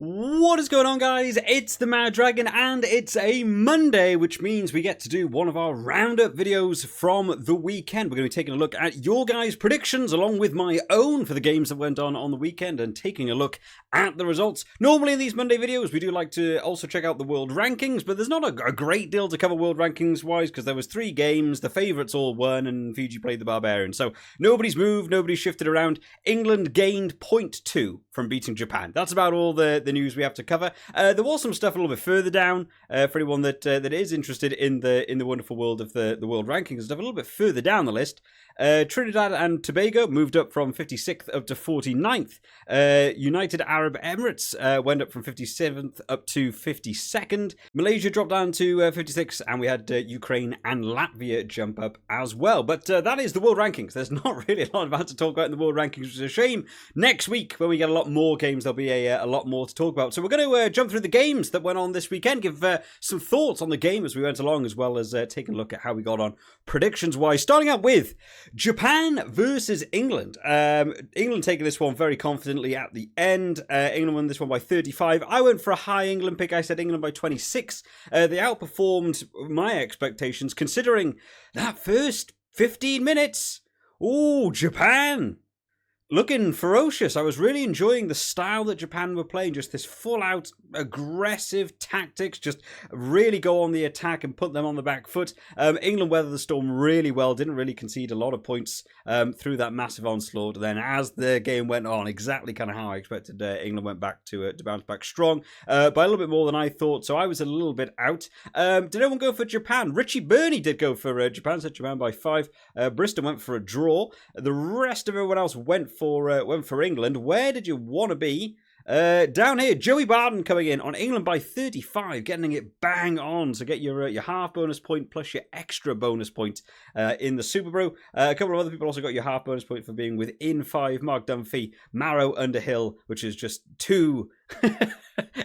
What is going on, guys? It's the Mad Dragon and it's a Monday, which means we get to do one of our roundup videos from the weekend. We're going to be taking a look at your guys' predictions along with my own for the games that went on the weekend and taking a look at the results. Normally in these Monday videos, we do like to also check out the world rankings, but there's not a great deal to cover world rankings wise because there was 3 games, the favourites all won and Fiji played the Barbarians. So nobody's moved, nobody's shifted around. England gained 0.2 from beating Japan. That's about all the news we have to cover. There was some stuff a little bit further down for anyone that is interested in the wonderful world of the world rankings and stuff. A little bit further down the list, Trinidad and Tobago moved up from 56th up to 49th. United Arab Emirates went up from 57th up to 52nd. Malaysia dropped down to 56th, and we had Ukraine and Latvia jump up as well. But that is the world rankings. There's not really a lot about to talk about in the world rankings, which is a shame. Next week, when we get a lot more games, there'll be a lot more to talk about. So we're going to jump through the games that went on this weekend, give some thoughts on the game as we went along, as well as taking a look at how we got on predictions-wise. Starting out with Japan versus England. England taking this one very confidently at the end. England won this one by 35. I went for a high England pick. I said England by 26. They outperformed my expectations, considering that first 15 minutes. Ooh, Japan looking ferocious. I was really enjoying the style that Japan were playing, just this full-out aggressive tactics, just really go on the attack and put them on the back foot. England weathered the storm really well, didn't really concede a lot of points through that massive onslaught. Then as the game went on, exactly kind of how I expected, England went back to bounce back strong by a little bit more than I thought, so I was a little bit out. Did anyone go for Japan? Richie Burney did go for Japan, said Japan by 5. Bristol went for a draw. The rest of everyone else went for England. Where did you want to be? Down here, Joey Barden coming in on England by 35, getting it bang on to get your half bonus point plus your extra bonus point in the Superbru. A couple of other people also got your half bonus point for being within 5. Mark Dunphy, Marrow, Underhill, which is just 2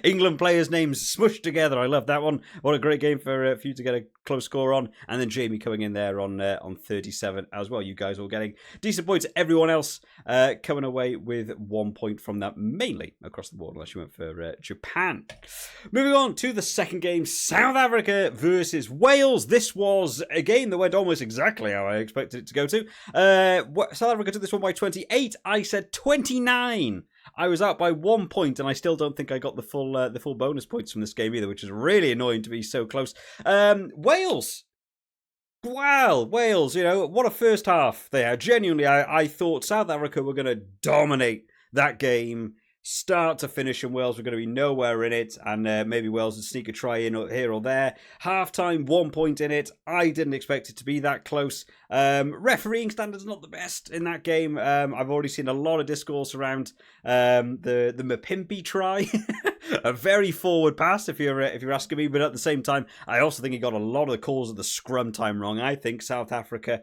England players' names smushed together. I love that one. What a great game for you to get a close score on. And then Jamie coming in there on 37 as well. You guys all getting decent points. Everyone else coming away with 1 point from that, mainly across the board, unless you went for Japan. Moving on to the second game, South Africa versus Wales. This was a game that went almost exactly how I expected it to go to. South Africa took this one by 28. I said 29. I was out by 1 point, and I still don't think I got the full bonus points from this game either, which is really annoying to be so close. Wales. Wow, Wales, what a first half they had. Genuinely, I thought South Africa were going to dominate that game, start to finish, and Wales were going to be nowhere in it, and maybe Wales would sneak a try in here or there. Half-time, 1 point in it. I didn't expect it to be that close. Refereeing standards not the best in that game. I've already seen a lot of discourse around the Mapimpi try. A very forward pass, if you're asking me, but at the same time, I also think he got a lot of the calls at the scrum time wrong. I think South Africa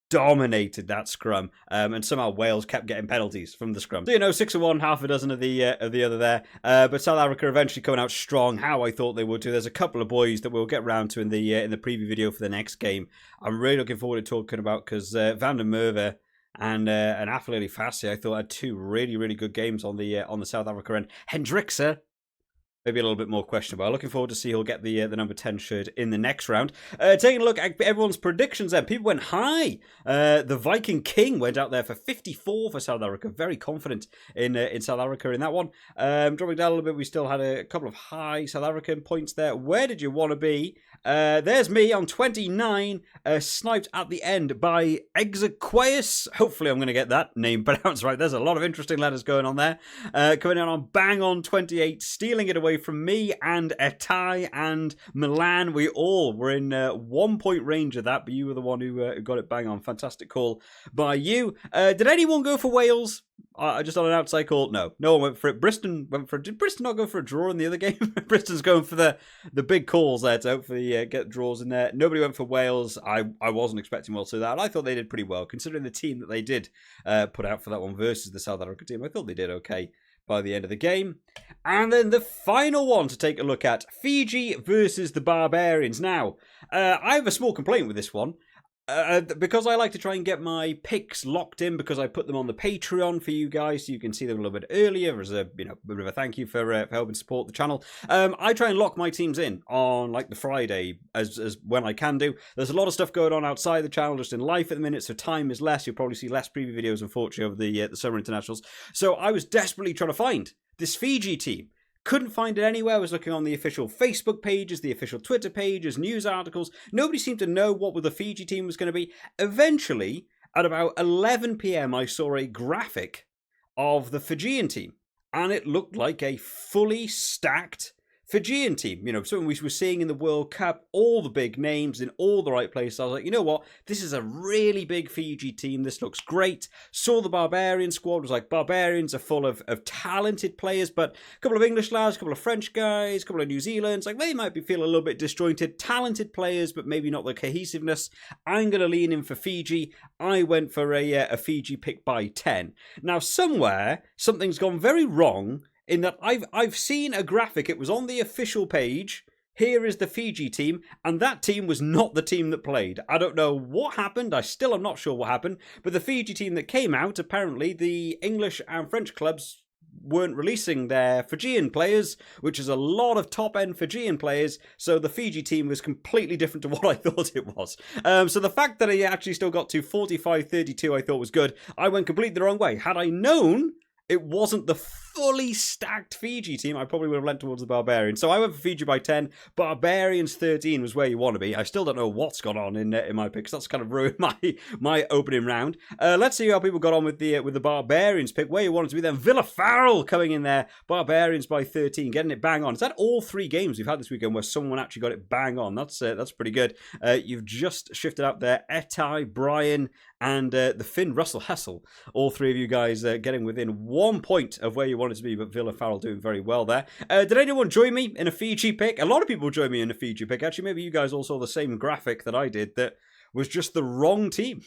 dominated that scrum, and somehow Wales kept getting penalties from the scrum. So, 6 of one, half a dozen of the other there. But South Africa eventually coming out strong, how I thought they would do. There's a couple of boys that we'll get round to in the preview video for the next game. I'm really looking forward to talking about, because Van der Merwe and Aflili Fassi, I thought, had 2 really, really good games on the South Africa end. Hendrickse, maybe a little bit more questionable. Looking forward to see who'll get the number 10 shirt in the next round. Taking a look at everyone's predictions then. People went high. The Viking King went out there for 54 for South Africa. Very confident in South Africa in that one. Dropping down a little bit, we still had a couple of high South African points there. Where did you want to be? There's me on 29, sniped at the end by Exequeus. Hopefully I'm going to get that name pronounced right. There's a lot of interesting letters going on there. Coming in on bang on 28, stealing it away from me and Etai and Milan. We all were in 1 point range of that, but you were the one who got it bang on. Fantastic call by you. Did anyone go for Wales? Just on an outside call? No one went for it. Bristol went for it. Did Bristol not go for a draw in the other game? Bristol's going for the big calls there to hopefully get draws in there. Nobody went for Wales. I wasn't expecting Wales to do that. I thought they did pretty well, considering the team that they did put out for that one versus the South Africa team. I thought they did okay by the end of the game. And then the final one to take a look at, Fiji versus the Barbarians. Now, I have a small complaint with this one. Because I like to try and get my picks locked in, because I put them on the Patreon for you guys so you can see them a little bit earlier as a bit of a thank you for helping support the channel. I try and lock my teams in on like the Friday as when I can do. There's a lot of stuff going on outside the channel just in life at the minute, so time is less. You'll probably see less preview videos, unfortunately, over the summer internationals. So I was desperately trying to find this Fiji team. Couldn't find it anywhere. I was looking on the official Facebook pages, the official Twitter pages, news articles. Nobody seemed to know what the Fiji team was going to be. Eventually, at about 11 p.m, I saw a graphic of the Fijian team, and it looked like a fully stacked Fijian team. Something we were seeing in the World Cup, all the big names in all the right places. I was like, you know what? This is a really big Fiji team. This looks great. Saw the Barbarian squad. Was like, Barbarians are full of talented players, but a couple of English lads, a couple of French guys, a couple of New Zealanders. Like, they might be feeling a little bit disjointed. Talented players, but maybe not the cohesiveness. I'm going to lean in for Fiji. I went for a Fiji pick by 10. Now, somewhere, something's gone very wrong, in that I've seen a graphic. It was on the official page. Here is the Fiji team, and that team was not the team that played. I don't know what happened. I still am not sure what happened. But the Fiji team that came out, apparently the English and French clubs weren't releasing their Fijian players, which is a lot of top-end Fijian players, so the Fiji team was completely different to what I thought it was. So the fact that I actually still got to 45-32 I thought was good. I went completely the wrong way. Had I known it wasn't the fully stacked Fiji team, I probably would have lent towards the Barbarians. So I went for Fiji by 10. Barbarians 13 was where you want to be. I still don't know what's gone on in my picks. That's kind of ruined my opening round. Let's see how people got on with the Barbarians pick. Where you wanted to be then. Villa Farrell coming in there. Barbarians by 13, getting it bang on. Is that all 3 games we've had this weekend where someone actually got it bang on? That's pretty good. You've just shifted out there. Etai, Brian, and the Finn Russell Hessel. All 3 of you guys getting within 1 point of where you wanted to be, but Villa Farrell doing very well there. Did anyone join me in a Fiji pick? A lot of people joined me in a Fiji pick. Actually, maybe you guys all saw the same graphic that I did that was just the wrong team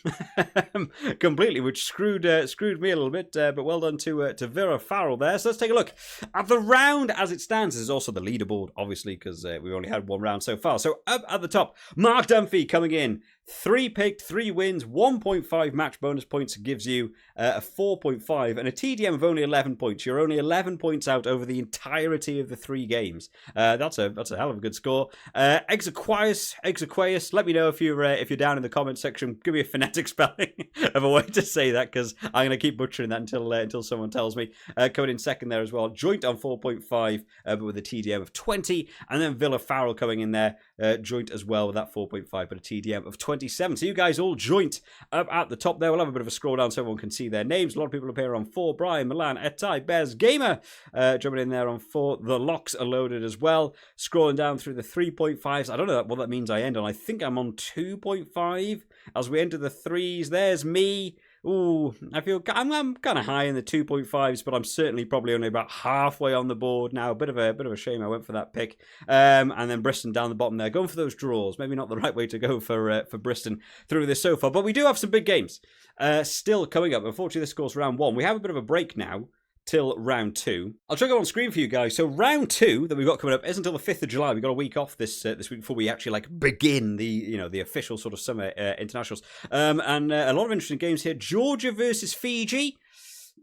completely, which screwed me a little bit. But well done to Villa Farrell there. So let's take a look at the round as it stands. This is also the leaderboard, obviously, because we've only had 1 round so far. So up at the top, Mark Dunphy coming in. 3 picked, 3 wins, 1.5 match bonus points gives you a 4.5 and a TDM of only 11 points. You're only 11 points out over the entirety of the 3 games. That's a hell of a good score. Exaquias, let me know if you're down in the comment section. Give me a phonetic spelling of a way to say that, because I'm going to keep butchering that until someone tells me. Coming in second there as well. Joint on 4.5, but with a TDM of 20, and then Villa Farrell coming in there, joint as well with that 4.5, but a TDM of 27. So you guys all joint up at the top there. We'll have a bit of a scroll down so everyone can see their names. A lot of people appear on 4. Brian, Milan, Etai, Bez, Gamer jumping in there on 4. The locks are loaded as well. Scrolling down through the 3.5s. I don't know what that means I end on. I think I'm on 2.5 as we enter the 3s. There's me. Ooh, I feel I'm kind of high in the 2.5s, but I'm certainly probably only about halfway on the board now. A bit of a shame I went for that pick. And then Bristol down the bottom there, going for those draws. Maybe not the right way to go for Bristol through this so far, but we do have some big games still coming up. Unfortunately, this goes round 1. We have a bit of a break now till round 2. I'll try to go on screen for you guys. So round 2 that we've got coming up isn't until the 5th of July. We've got a week off this week before we actually begin the official sort of summer internationals. And a lot of interesting games here. Georgia versus Fiji.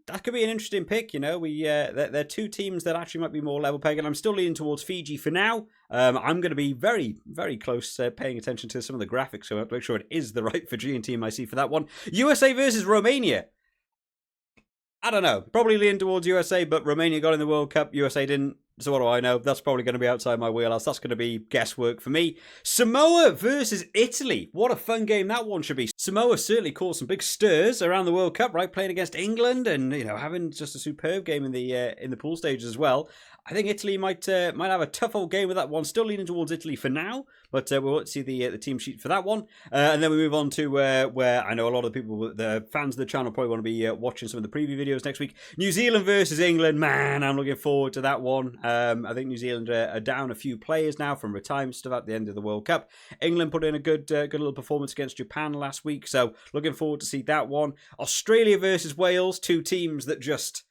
That could be an interesting pick. They're 2 teams that actually might be more level pegging. I'm still leaning towards Fiji for now. I'm going to be very, very close paying attention to some of the graphics, so I have to make sure it is the right Fijian team I see for that one. USA versus Romania. I don't know. Probably lean towards USA, but Romania got in the World Cup. USA didn't. So what do I know? That's probably going to be outside my wheelhouse. That's going to be guesswork for me. Samoa versus Italy. What a fun game that one should be. Samoa certainly caused some big stirs around the World Cup, right? Playing against England and having just a superb game in the pool stages as well. I think Italy might have a tough old game with that one. Still leaning towards Italy for now, but we'll see the team sheet for that one. And then we move on to where I know a lot of people, the fans of the channel, probably want to be watching some of the preview videos next week. New Zealand versus England. Man, I'm looking forward to that one. I think New Zealand are down a few players now from retirement stuff at the end of the World Cup. England put in a good little performance against Japan last week, so looking forward to see that one. Australia versus Wales, 2 teams that just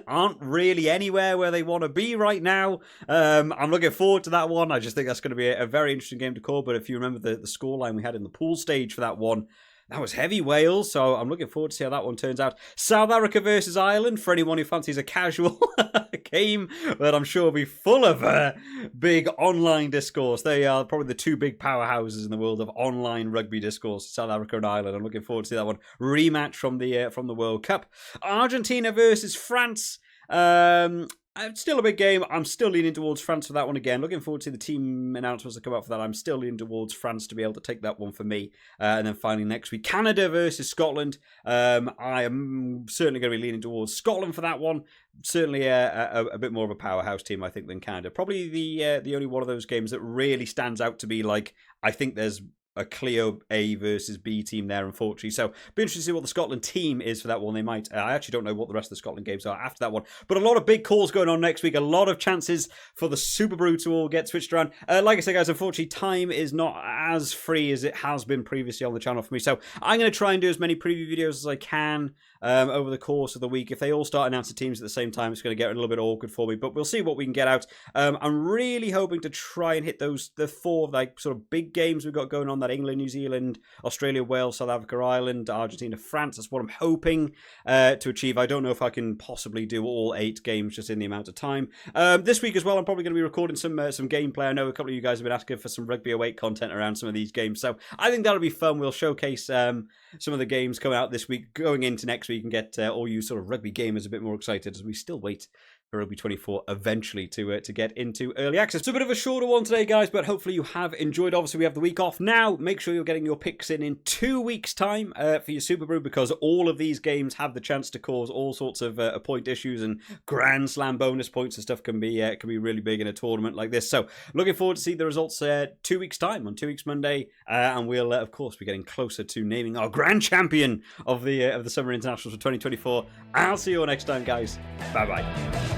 aren't really anywhere where they want to be right now. I'm looking forward to that one. I just think that's going to be a very interesting game to call. But if you remember the scoreline we had in the pool stage for that one, that was heavy Wales, so I'm looking forward to see how that one turns out. South Africa versus Ireland, for anyone who fancies a casual game that I'm sure will be full of big online discourse. They are probably the two big powerhouses in the world of online rugby discourse, South Africa and Ireland. I'm looking forward to see that one. Rematch from the World Cup. Argentina versus France. It's still a big game. I'm still leaning towards France for that one again. Looking forward to the team announcements that come out for that. I'm still leaning towards France to be able to take that one for me. And then finally next week, Canada versus Scotland. I am certainly going to be leaning towards Scotland for that one. Certainly a bit more of a powerhouse team, I think, than Canada. Probably the only one of those games that really stands out to be like, I think there's a clear A versus B team there, unfortunately. So, be interested to see what the Scotland team is for that one. They might. I actually don't know what the rest of the Scotland games are after that one. But a lot of big calls going on next week. A lot of chances for the Superbru to all get switched around. Like I said, guys, unfortunately, time is not as free as it has been previously on the channel for me. So, I'm going to try and do as many preview videos as I can over the course of the week. If they all start announcing teams at the same time, it's going to get a little bit awkward for me. But we'll see what we can get out. I'm really hoping to try and hit the four like sort of big games we've got going on. That England, New Zealand, Australia, Wales, South Africa, Ireland, Argentina, France. That's what I'm hoping to achieve. I don't know if I can possibly do all 8 games just in the amount of time. This week as well, I'm probably going to be recording some gameplay. I know a couple of you guys have been asking for some Rugby 08 content around some of these games, so I think that'll be fun. We'll showcase some of the games coming out this week, going into next week, and get all you sort of rugby gamers a bit more excited as we still wait for Rugby 24 eventually to get into early access. It's a bit of a shorter one today, guys, but hopefully you have enjoyed. Obviously, we have the week off now. Make sure you're getting your picks in 2 weeks' time for your Superbru, because all of these games have the chance to cause all sorts of point issues, and grand slam bonus points and stuff can be really big in a tournament like this. So looking forward to see the results 2 weeks' time on 2 weeks Monday, and we'll of course be getting closer to naming our grand champion of the Summer Internationals for 2024. I'll see you all next time, guys. Bye bye.